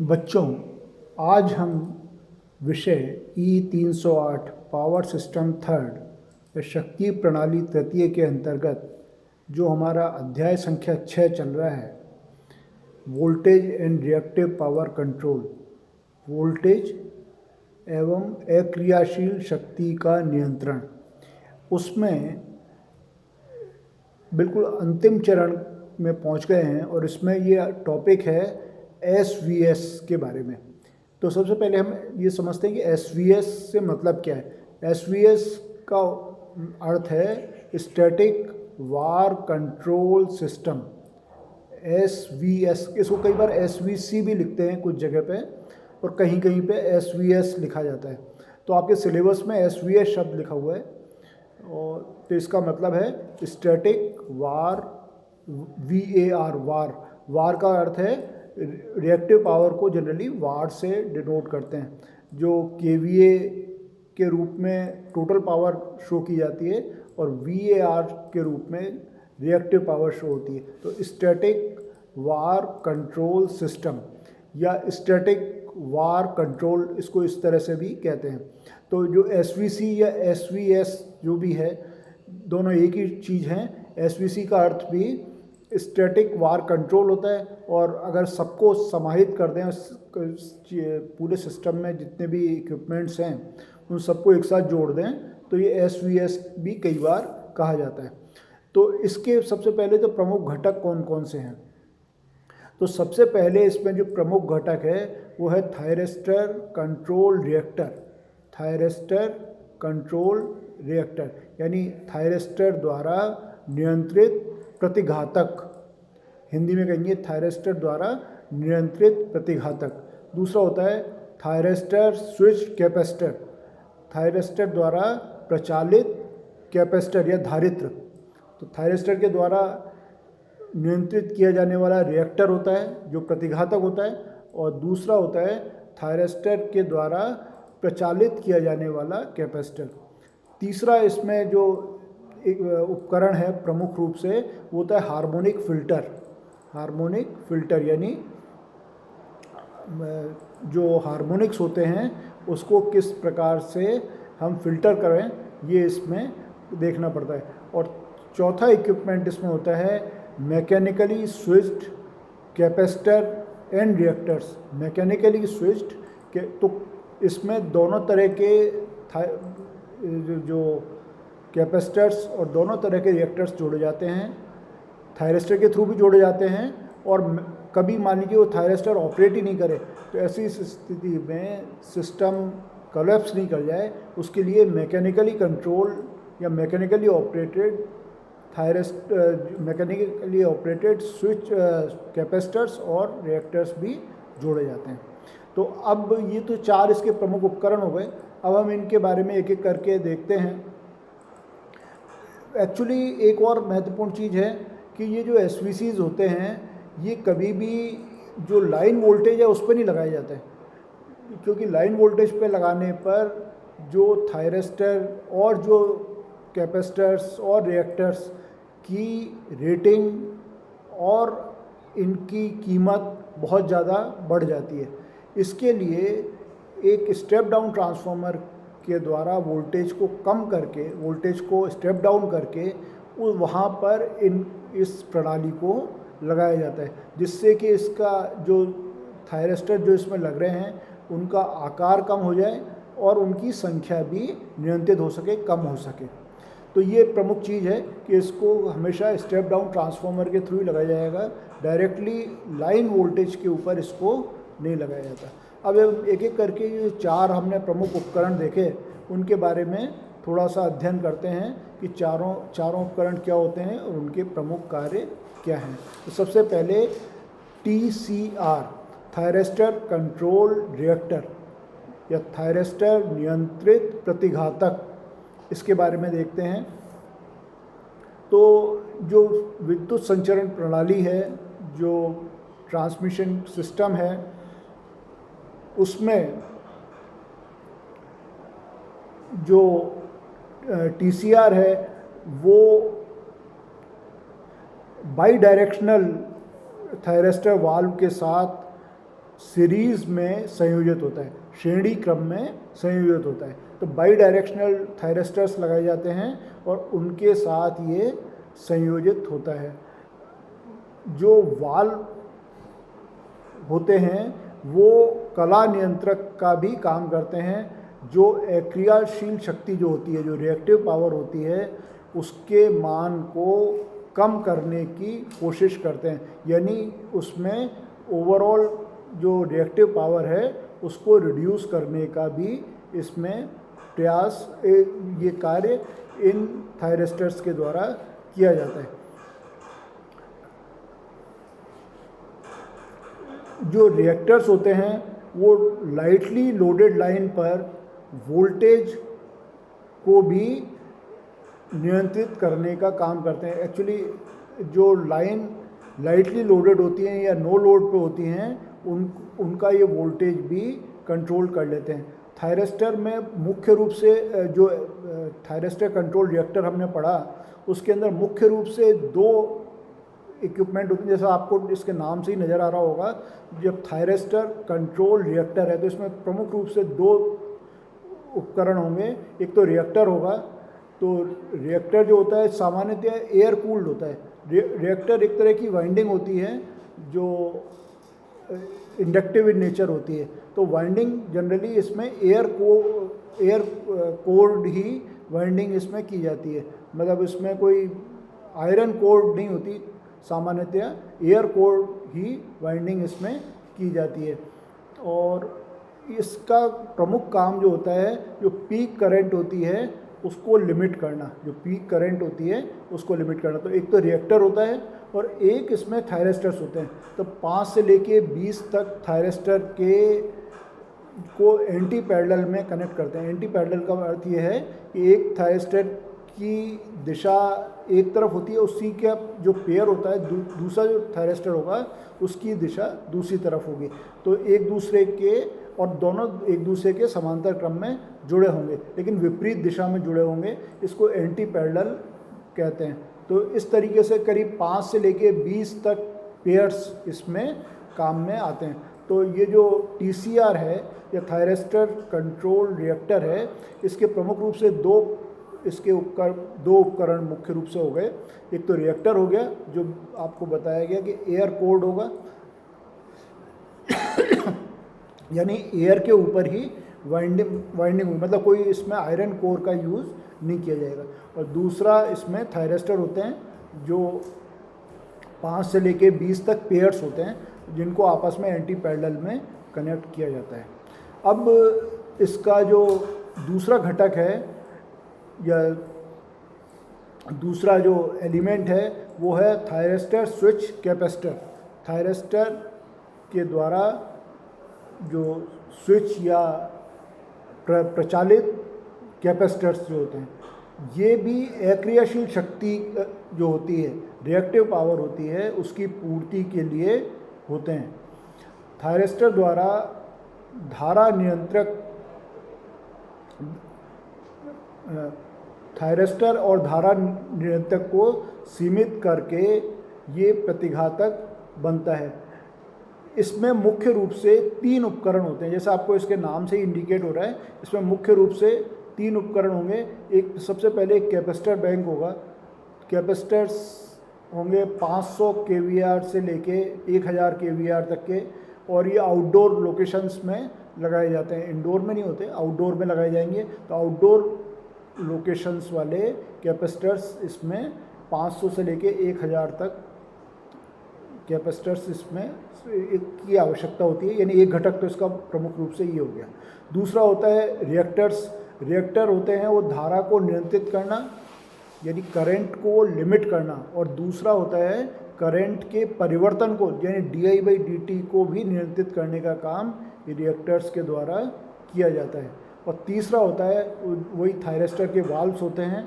बच्चों, आज हम विषय E308 पावर सिस्टम थर्ड या शक्ति प्रणाली तृतीय के अंतर्गत जो हमारा अध्याय संख्या 6 चल रहा है, voltage and reactive power control, voltage एवं अक्रियाशील शक्ति का नियंत्रण, उसमें बिल्कुल अंतिम चरण में पहुंच गए हैं और इसमें ये टॉपिक है SVS के बारे में। तो सबसे पहले हम ये समझते हैं कि SVS से मतलब क्या है। SVS का अर्थ है स्टैटिक वार कंट्रोल सिस्टम। SVS, इसको कई बार SVC भी लिखते हैं कुछ जगह पे, और कहीं कहीं पे SVS लिखा जाता है। तो आपके सिलेबस में SVS शब्द लिखा हुआ है, और तो इसका मतलब है स्टैटिक वार, VAR, वार का अर्थ है रिएक्टिव पावर को जनरली वाट से डिनोट करते हैं, जो KVA के रूप में टोटल पावर शो की जाती है और VAR के रूप में रिएक्टिव पावर शो होती है। तो स्टैटिक वार कंट्रोल सिस्टम या स्टैटिक वार कंट्रोल, इसको इस तरह से भी कहते हैं। तो जो SVC या SVS जो भी है, दोनों एक ही चीज़ हैं। SVC का अर्थ भी स्टैटिक वार कंट्रोल होता है, और अगर सबको समाहित कर दें पूरे सिस्टम में जितने भी इक्विपमेंट्स हैं उन सबको एक साथ जोड़ दें तो ये SVS भी कई बार कहा जाता है। तो इसके सबसे पहले तो प्रमुख घटक कौन कौन से हैं। तो सबसे पहले इसमें जो प्रमुख घटक है वो है thyristor control reactor. Thyristor control reactor यानी थायरिस्टर द्वारा नियंत्रित प्रतिघातक, हिंदी में कहेंगे थायरिस्टर द्वारा नियंत्रित प्रतिघातक। दूसरा होता है थायरिस्टर स्विच कैपेसिटर, थायरिस्टर द्वारा प्रचालित कैपेसिटर या धारित्र। तो थायरिस्टर के द्वारा नियंत्रित किया जाने वाला रिएक्टर होता है जो प्रतिघातक होता है, और दूसरा होता है थायरिस्टर के द्वारा प्रचालित किया जाने वाला कैपेसिटर। तीसरा इसमें जो एक उपकरण है प्रमुख रूप से वो होता है हार्मोनिक फिल्टर। हार्मोनिक फिल्टर यानी जो हार्मोनिक्स होते हैं उसको किस प्रकार से हम फिल्टर करें, ये इसमें देखना पड़ता है। और चौथा इक्विपमेंट इसमें होता है mechanically switched capacitor and reactors. Mechanically switched के, तो इसमें दोनों तरह के जो कैपेसिटर्स और दोनों तरह के रिएक्टर्स जोड़े जाते हैं। थायरिस्टर के थ्रू भी जोड़े जाते हैं, और कभी मान लीजिए वो थायरिस्टर ऑपरेट ही नहीं करे तो ऐसी स्थिति में सिस्टम कोलैप्स नहीं कर जाए, उसके लिए मैकेनिकली कंट्रोल या मैकेनिकली ऑपरेटेड स्विच कैपेसिटर्स और रिएक्टर्स भी जोड़े जाते हैं। तो अब ये तो चार इसके प्रमुख उपकरण हो गए। अब हम इनके बारे में एक एक करके देखते हैं। एक्चुअली एक और महत्वपूर्ण चीज़ है कि ये जो SVCs होते हैं ये कभी भी जो लाइन वोल्टेज है उस पर नहीं लगाए जाते हैं, क्योंकि लाइन वोल्टेज पे लगाने पर जो थायरिस्टर और जो कैपेसिटर्स और रिएक्टर्स की रेटिंग और इनकी कीमत बहुत ज़्यादा बढ़ जाती है। इसके लिए एक स्टेप डाउन ट्रांसफार्मर के द्वारा वोल्टेज को कम करके, वोल्टेज को स्टेप डाउन करके वहाँ पर इस प्रणाली को लगाया जाता है, जिससे कि इसका जो थायरिस्टर जो इसमें लग रहे हैं उनका आकार कम हो जाए और उनकी संख्या भी नियंत्रित हो सके, कम हो सके। तो ये प्रमुख चीज़ है कि इसको हमेशा स्टेप डाउन ट्रांसफार्मर के थ्रू ही लगाया जाएगा, डायरेक्टली लाइन वोल्टेज के ऊपर इसको नहीं लगाया जाता। अब एक एक करके ये चार हमने प्रमुख उपकरण देखे, उनके बारे में थोड़ा सा अध्ययन करते हैं कि चारों उपकरण क्या होते हैं और उनके प्रमुख कार्य क्या हैं। तो सबसे पहले TCR, थायरिस्टर कंट्रोल रिएक्टर या थायरिस्टर नियंत्रित प्रतिघातक, इसके बारे में देखते हैं। तो जो विद्युत संचरण प्रणाली है, जो ट्रांसमिशन सिस्टम है, उसमें जो TCR है वो बाई डायरेक्शनल थायरिस्टर वाल्व के साथ सीरीज़ में संयोजित होता है, श्रेणी क्रम में संयोजित होता है। तो बाई डायरेक्शनल थायरिस्टर्स लगाए जाते हैं और उनके साथ ये संयोजित होता है। जो वाल्व होते हैं वो कला नियंत्रक का भी काम करते हैं। जो अक्रियाशील शक्ति जो होती है, जो रिएक्टिव पावर होती है, उसके मान को कम करने की कोशिश करते हैं, यानी उसमें ओवरऑल जो रिएक्टिव पावर है उसको रिड्यूस करने का भी इसमें प्रयास, ये कार्य इन थायरिस्टर्स के द्वारा किया जाता है। जो रिएक्टर्स होते हैं वो लाइटली लोडेड लाइन पर वोल्टेज को भी नियंत्रित करने का काम करते हैं। एक्चुअली जो लाइन लाइटली लोडेड होती हैं या नो लोड पे होती हैं उनका ये वोल्टेज भी कंट्रोल कर लेते हैं। थायरिस्टर में मुख्य रूप से जो थायरिस्टर कंट्रोल रिएक्टर हमने पढ़ा उसके अंदर मुख्य रूप से दो इक्विपमेंट होते हैं, जैसा आपको इसके नाम से ही नज़र आ रहा होगा। जब थायरिस्टर कंट्रोल रिएक्टर है तो इसमें प्रमुख रूप से दो उपकरण होंगे। एक तो रिएक्टर होगा, तो रिएक्टर जो होता है सामान्यतः एयर कूल्ड होता है। रिएक्टर एक तरह की वाइंडिंग होती है जो इंडक्टिव इन नेचर होती है। तो वाइंडिंग जनरली इसमें एयर कोर्ड ही वाइंडिंग इसमें की जाती है, मतलब इसमें कोई आयरन कोर्ड नहीं होती, सामान्यतः एयर कोर्ड ही वाइंडिंग इसमें की जाती है। और इसका प्रमुख काम जो होता है, जो पीक करंट होती है उसको लिमिट करना, जो पीक करंट होती है उसको लिमिट करना। तो एक तो रिएक्टर होता है और एक इसमें थायरिस्टर्स होते हैं। तो 5 से लेके 20 तक थायरिस्टर को एंटी पैरेलल में कनेक्ट करते हैं। एंटी पैरेलल का अर्थ ये है कि एक थायरिस्टर की दिशा एक तरफ होती है, उसी का जो पेयर होता है दूसरा जो थायरिस्टर होगा उसकी दिशा दूसरी तरफ होगी। तो एक दूसरे के और दोनों एक दूसरे के समांतर क्रम में जुड़े होंगे लेकिन विपरीत दिशा में जुड़े होंगे, इसको एंटी पैरेलल कहते हैं। तो इस तरीके से करीब 5 से लेके 20 तक पेयर्स इसमें काम में आते हैं। तो ये जो TCR है या थायरिस्टर कंट्रोल रिएक्टर है, इसके प्रमुख रूप से दो उपकरण मुख्य रूप से हो गए। एक तो रिएक्टर हो गया जो आपको बताया गया कि एयर कोर्ड होगा यानी एयर के ऊपर ही वाइंडिंग हुई, मतलब कोई इसमें आयरन कोर का यूज़ नहीं किया जाएगा। और दूसरा इसमें थायरिस्टर होते हैं जो 5 से लेके 20 तक पेयर्स होते हैं जिनको आपस में एंटी पैरेलल में कनेक्ट किया जाता है। अब इसका जो दूसरा घटक है या दूसरा जो एलिमेंट है वो है थायरिस्टर स्विच कैपेसिटर। थायरिस्टर के द्वारा जो स्विच या प्रचालित कैपेसिटर्स जो होते हैं, ये भी अक्रियाशील शक्ति जो होती है, रिएक्टिव पावर होती है, उसकी पूर्ति के लिए होते हैं। थायरिस्टर द्वारा धारा नियंत्रक थायरिस्टर और धारा नियंत्रक को सीमित करके ये प्रतिघातक बनता है। इसमें मुख्य रूप से 3 उपकरण होते हैं, जैसा आपको इसके नाम से ही इंडिकेट हो रहा है। इसमें मुख्य रूप से 3 उपकरण होंगे। एक सबसे पहले एक कैपेसिटर बैंक होगा। कैपेसिटर्स होंगे 500 kVAR से लेके 1000 kVAR तक के, और ये आउटडोर लोकेशंस में लगाए जाते हैं, इंडोर में नहीं होते, आउटडोर में लगाए जाएंगे। तो आउटडोर लोकेशंस वाले कैपेसिटर्स इसमें 500 से लेके 1000 तक कैपेसिटर्स इसमें की आवश्यकता होती है, यानी एक घटक तो इसका प्रमुख रूप से ये हो गया। दूसरा होता है रिएक्टर्स। रिएक्टर होते हैं वो धारा को नियंत्रित करना, यानी करंट को लिमिट करना, और दूसरा होता है करंट के परिवर्तन को, यानी di/dt को भी नियंत्रित करने का काम रिएक्टर्स के द्वारा किया जाता है। और तीसरा होता है वही थायरिस्टर के वाल्व्स होते हैं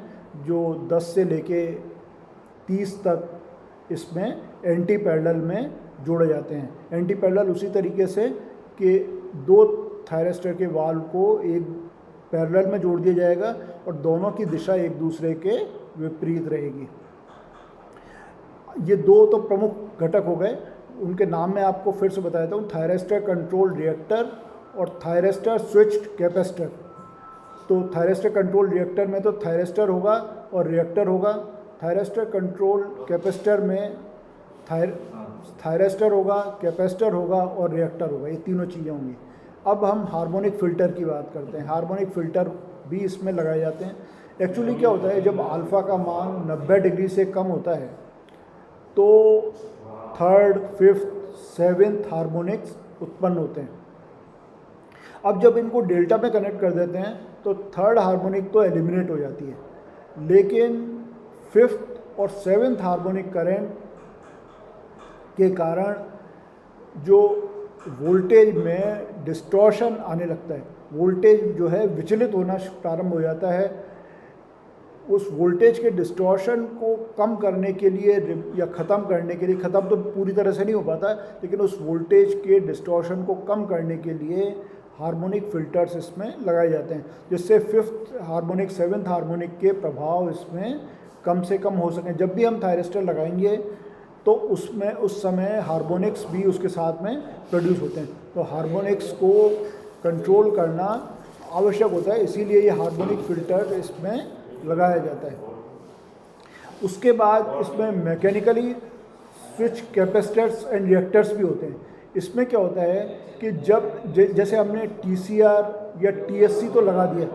जो 10 से लेके 30 तक इसमें एंटी पैरेलल में जोड़े जाते हैं। एंटी पैरेलल उसी तरीके से कि 2 थायरिस्टर के वाल्व को एक पैरेलल में जोड़ दिया जाएगा और दोनों की दिशा एक दूसरे के विपरीत रहेगी। ये 2 तो प्रमुख घटक हो गए। उनके नाम मैं आपको फिर से बता देता हूँ, थायरिस्टर कंट्रोल रिएक्टर और थायरिस्टर स्विच्ड कैपेसिटर। तो थायरिस्टर कंट्रोल रिएक्टर में तो थायरिस्टर होगा और रिएक्टर होगा। थायरिस्टर कंट्रोल कैपेसिटर में थायरिस्टर होगा, कैपेसिटर होगा और रिएक्टर होगा, ये तीनों चीज़ें होंगी। अब हम हार्मोनिक फ़िल्टर की बात करते हैं। हार्मोनिक फ़िल्टर भी इसमें लगाए जाते हैं। एक्चुअली क्या होता है, जब अल्फ़ा का मान 90 डिग्री से कम होता है तो थर्ड, फिफ्थ, सेवेंथ हार्मोनिक्स उत्पन्न होते हैं। अब जब इनको डेल्टा में कनेक्ट कर देते हैं तो थर्ड हार्मोनिक तो एलिमिनेट हो जाती है, लेकिन फिफ्थ और सेवेंथ हार्मोनिक करंट के कारण जो वोल्टेज में डिस्टॉर्शन आने लगता है, वोल्टेज जो है विचलित होना प्रारंभ हो जाता है। उस वोल्टेज के डिस्टॉर्शन को कम करने के लिए या ख़त्म करने के लिए, ख़त्म तो पूरी तरह से नहीं हो पाता, लेकिन उस वोल्टेज के डिस्टॉर्शन को कम करने के लिए हार्मोनिक फ़िल्टर्स इसमें लगाए जाते हैं, जिससे फिफ्थ हार्मोनिक, सेवन्थ हार्मोनिक के प्रभाव इसमें कम से कम हो सकें। जब भी हम थायरिस्टर लगाएंगे तो उसमें उस समय हार्मोनिक्स भी उसके साथ में प्रोड्यूस होते हैं, तो हार्मोनिक्स को कंट्रोल करना आवश्यक होता है, इसीलिए ये हार्मोनिक फ़िल्टर इसमें लगाया जाता है। उसके बाद इसमें mechanically switch capacitors and reactors भी होते हैं। इसमें क्या होता है कि जैसे हमने TCR या TSC तो लगा दिया,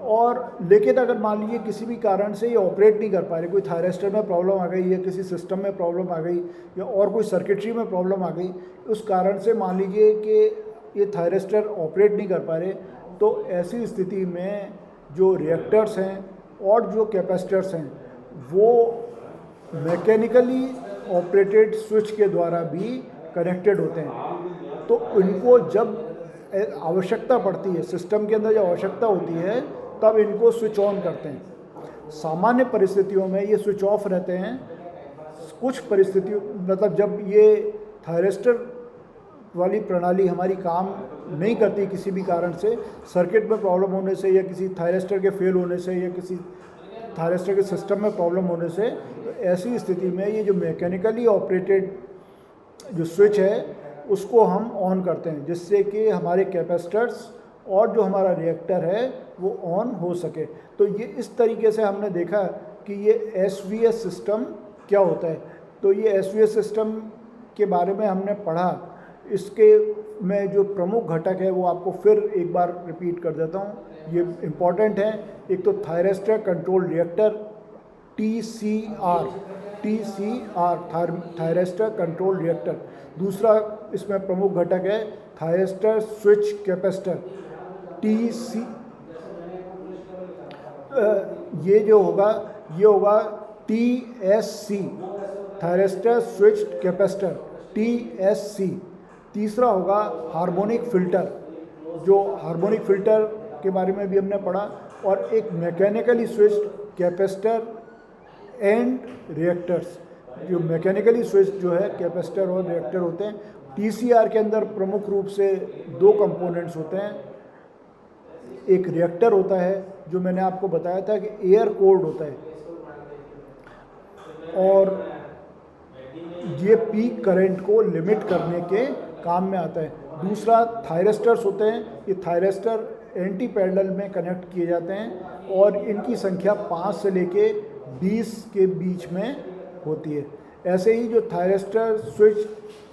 और लेकिन अगर मान लीजिए किसी भी कारण से ये ऑपरेट नहीं कर पा रहे, कोई थायरिस्टर में प्रॉब्लम आ गई या किसी सिस्टम में प्रॉब्लम आ गई या और कोई सर्किटरी में प्रॉब्लम आ गई, उस कारण से मान लीजिए कि ये थायरिस्टर ऑपरेट नहीं कर पा रहे, तो ऐसी स्थिति में जो रिएक्टर्स हैं और जो कैपेसिटर्स हैं वो मैकेनिकली ऑपरेटेड स्विच के द्वारा भी कनेक्टेड होते हैं। तो इनको जब आवश्यकता पड़ती है, सिस्टम के अंदर जब आवश्यकता होती है, तब इनको स्विच ऑन करते हैं। सामान्य परिस्थितियों में ये स्विच ऑफ रहते हैं। कुछ परिस्थितियों, मतलब जब ये थायरिस्टर वाली प्रणाली हमारी काम नहीं करती किसी भी कारण से, सर्किट में प्रॉब्लम होने से या किसी थायरिस्टर के फेल होने से या किसी थायरिस्टर के सिस्टम में प्रॉब्लम होने से, तो ऐसी स्थिति में ये जो मैकेनिकली ऑपरेटेड जो स्विच है उसको हम ऑन करते हैं, जिससे कि हमारे कैपेसिटर्स और जो हमारा रिएक्टर है वो ऑन हो सके। तो ये इस तरीके से हमने देखा कि ये SVS सिस्टम क्या होता है। तो ये SVS सिस्टम के बारे में हमने पढ़ा। इसके में जो प्रमुख घटक है वो आपको फिर एक बार रिपीट कर देता हूँ, ये इम्पॉर्टेंट है। एक तो thyristor control reactor TCR, thyristor control reactor. दूसरा इसमें प्रमुख घटक है थायरिस्टर स्विच कैपेसिटर TC। ये जो होगा ये होगा TSC, thyristor switch capacitor TSC। तीसरा होगा हार्मोनिक फ़िल्टर, जो हार्मोनिक फ़िल्टर के बारे में भी हमने पढ़ा, और एक mechanically switched capacitor and reactors. जो मैकेनिकली स्विच जो है कैपेसिटर और रिएक्टर होते हैं। TCR के अंदर प्रमुख रूप से दो कंपोनेंट्स होते हैं। एक रिएक्टर होता है जो मैंने आपको बताया था कि एयर कोल्ड होता है, और ये पीक करंट को लिमिट करने के काम में आता है। दूसरा थायरिस्टर्स होते हैं। ये थायरिस्टर एंटी पैरेलल में कनेक्ट किए जाते हैं और इनकी संख्या 5 से लेके 20 के बीच में होती है। ऐसे ही जो थायरिस्टर स्विच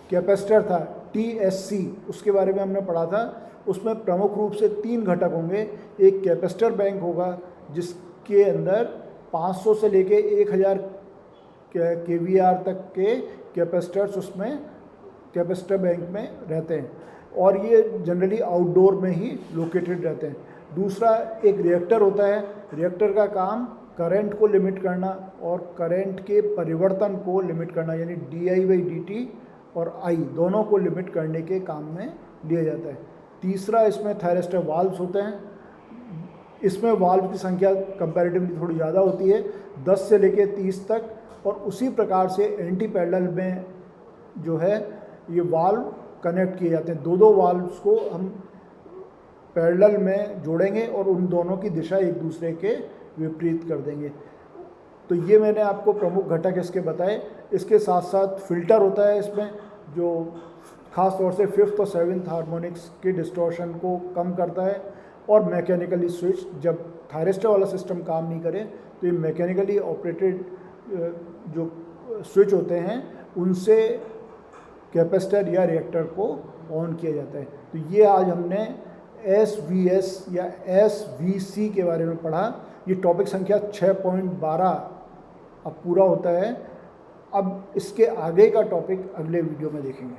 कैपेसिटर था TSC, उसके बारे में हमने पढ़ा था। उसमें प्रमुख रूप से 3 घटक होंगे। एक कैपेसिटर बैंक होगा जिसके अंदर 500 से लेके 1000 kVAR तक के कैपेसिटर्स उसमें कैपेसिटर बैंक में रहते हैं, और ये जनरली आउटडोर में ही लोकेटेड रहते हैं। दूसरा एक रिएक्टर होता है। रिएक्टर का काम करंट को लिमिट करना और करंट के परिवर्तन को लिमिट करना, यानी DI/dt और I दोनों को लिमिट करने के काम में लिया जाता है। तीसरा इसमें थायरिस्टर वाल्व्स होते हैं। इसमें वाल्व की संख्या कंपैरेटिवली थोड़ी ज़्यादा होती है, 10 से लेके 30 तक, और उसी प्रकार से एंटी पैरेलल में जो है ये वाल्व कनेक्ट किए जाते हैं। दो वाल्व्स को हम पैरेलल में जोड़ेंगे और उन दोनों की दिशा एक दूसरे के विपरीत कर देंगे। तो ये मैंने आपको प्रमुख घटक इसके बताए। इसके साथ साथ फिल्टर होता है इसमें, जो ख़ास तौर से 5th और 7th हार्मोनिक्स के डिस्टॉर्शन को कम करता है। और मैकेनिकली स्विच, जब थायरिस्टर वाला सिस्टम काम नहीं करे तो ये मैकेनिकली ऑपरेटेड जो स्विच होते हैं उनसे कैपेसिटर या रिएक्टर को ऑन किया जाता है। तो ये आज हमने SVS या SVC के बारे में पढ़ा। ये टॉपिक संख्या 6.12 अब पूरा होता है। अब इसके आगे का टॉपिक अगले वीडियो में देखेंगे।